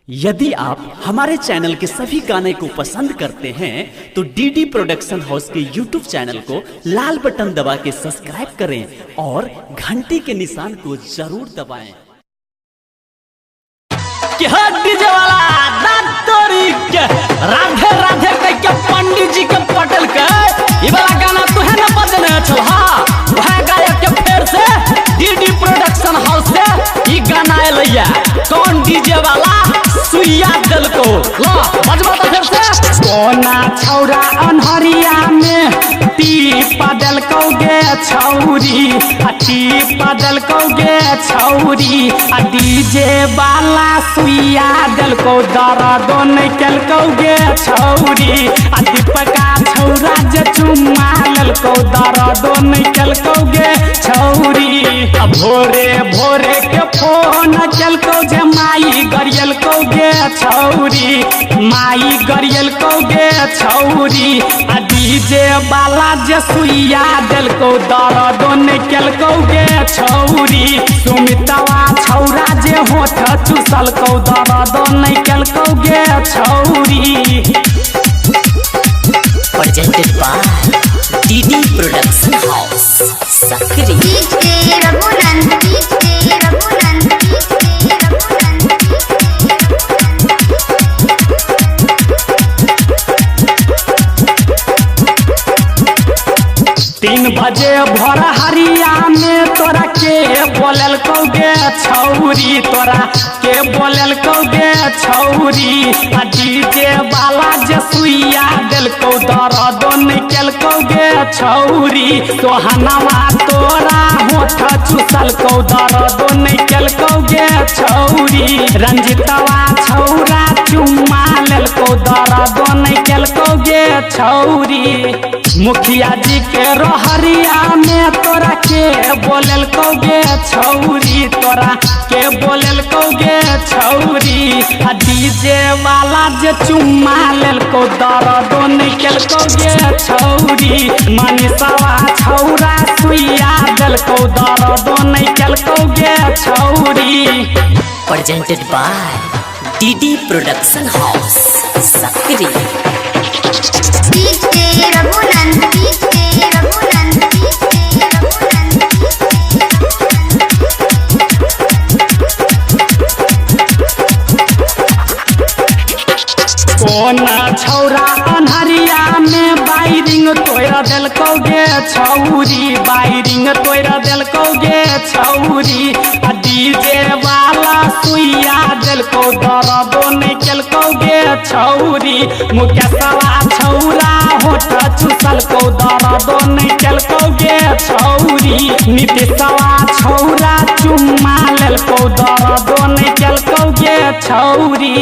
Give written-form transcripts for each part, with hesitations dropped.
यदि आप हमारे चैनल के सभी गाने को पसंद करते हैं तो डीडी प्रोडक्शन हाउस के यूट्यूब चैनल को लाल बटन दबा के सब्सक्राइब करें और घंटी के निशान को जरूर दबाएं। डीजे वाला राधे राधे कह के पंडित जी के पटल के ये वाला गाना तो है ना बजने चल हाँ वह गायक के फेर से डीडी प्रोडक्शन हाउस से ये गाना आया कौन डीजे वाला सुइया दल को ला बजवा तो फिर से कोना छौरा अनहरिया में टीपा दल कोगे छौरी टीपा दल कोगे छौरी डीजे वाला सुइया दल को दर्द निकल कोगे छौरी दीपका छौरा जे चुम्मा लल को दर्द निकल कोगे छौरी भोरे भोरे के फोन चल को जे माई गरियल कोगे छौरी माई गरियल कोगे छौरी डीजे वाला जे सुइया दिल को दर्द निकल कोगे छौरी सुमितवा छौरा जे होठ चुसल को दर्द निकल कोगे छौरी। Presented by DD Production House, Sakri. DJ Raghunan, DJ Raghunan, DJ Raghunan. 3 बजे भोर हरिया में तोरा के बोलल कोगे छौरी तोरा के बोलल कोगे छौरी डीजे वाला जे सुइया दिल को दर्द निकल कोगे छौरी सोहनवा तोरा होठ चुसल को दर्द निकल कोगे छौरी रंजितवा छौरा चुम्मा लेल को दर्द निकल कोगे छौरी मुखिया जी के रोहरिया में तोरा के बोलल कोगे छौरी तोरा के बोलल कोगे छौरी डीजे वाला जे चुम्मा लेल को दर्द निकल कोगे छौरी मनीषवा छौरा सुइया दिल को दर्द निकल कोगे छौरी। Presented by DD Production House, Sakri. DJ Raghunan, DJ Raghunan, DJ Raghunan. कोना छौरा अनहरिया में बाइरिंग तोरा दिल कोगे छौरी बाइरिंग तोरा दिल कोगे छौरी डीजे वाला सुइया दिल को दर्द निकल कोगे छौरी मुकेशवा छौरा होठ चुसल को दर्द निकल कोगे छौरी नीतीशवा छौरा चुम्मा लेल को दर्द निकल कोगे छौरी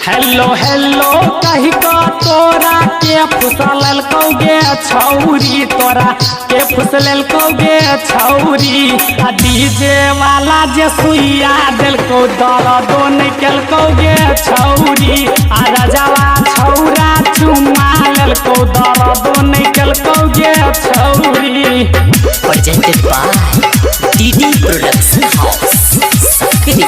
हेलो हेलो कही को तोरा के फुसल कोगे छौरी तोरा के फुसल कोगे छौरी डीजे वाला जे सुइया दिल को दर्द निकल कोगे छौरी राजावा छौरा चुम्मा लेल को दर्द निकल कोगे छौरी। Presented by DD Production House, Sakri.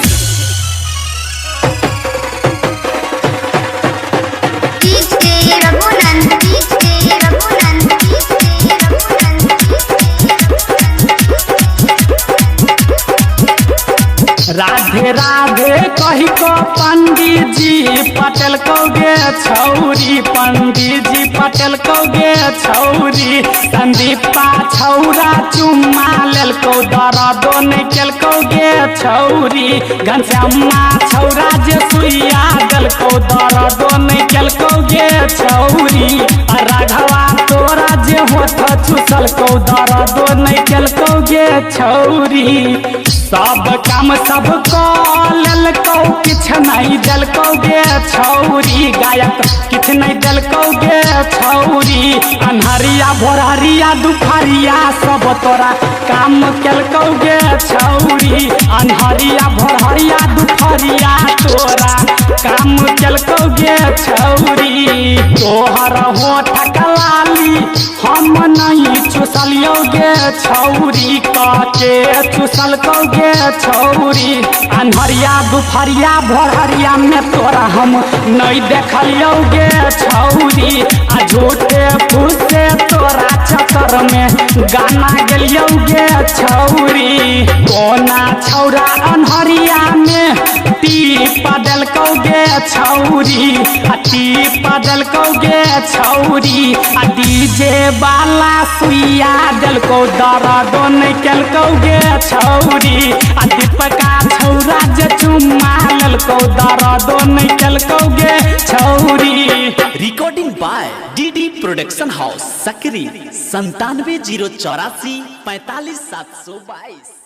DJ Raghunan, DJ Raghunan, DJ Raghunan. Radhe Radhe कही को पंडित जी पटल कोगे छौरी पंडित जी पटल कोगे छौरी संदीपा छौरा चुम्मा लेल को दर्द निकल कोगे छौरी घनश्यामा छौरा जे सुइया दिल को दर्द निकल कोगे छौरी राघवा तोरा जे होठ चुसल को दर्द निकल कोगे छौरी सब काम सब कल को किछ नहीं दल कोगे छौरी गायक किछ नहीं दल कोगे छौरी अनहरिया भोरहरिया दुपहरिया सब तोरा काम कल कोगे छौरी अनहरिया भोरहरिया दुपहरिया तोरा काम कल कोगे छौरी तोहर होठ कलाली हम नहीं चुसलियो गे छौरी काके चुसल को गे छौरी अनहरिया दुपहरिया भोरहरिया में तोरा हम नहीं देखलियो गे छौरी आ झूठे फूसे तोरा चक्कर में गाना गेलियो गे छौरी कोना छौरा अनहरिया में टीपा देलको गे छौरी आ टीपा देलको गे छौरी आ डीजे वाला सुइया देलको दर्दो नहीं केलको गे छौरी आ दीपका छौरा जे चुम्मा लेलको दर्दो नहीं केलको गे छौरी। Recording by DD production house Sakri 97 084 45 722।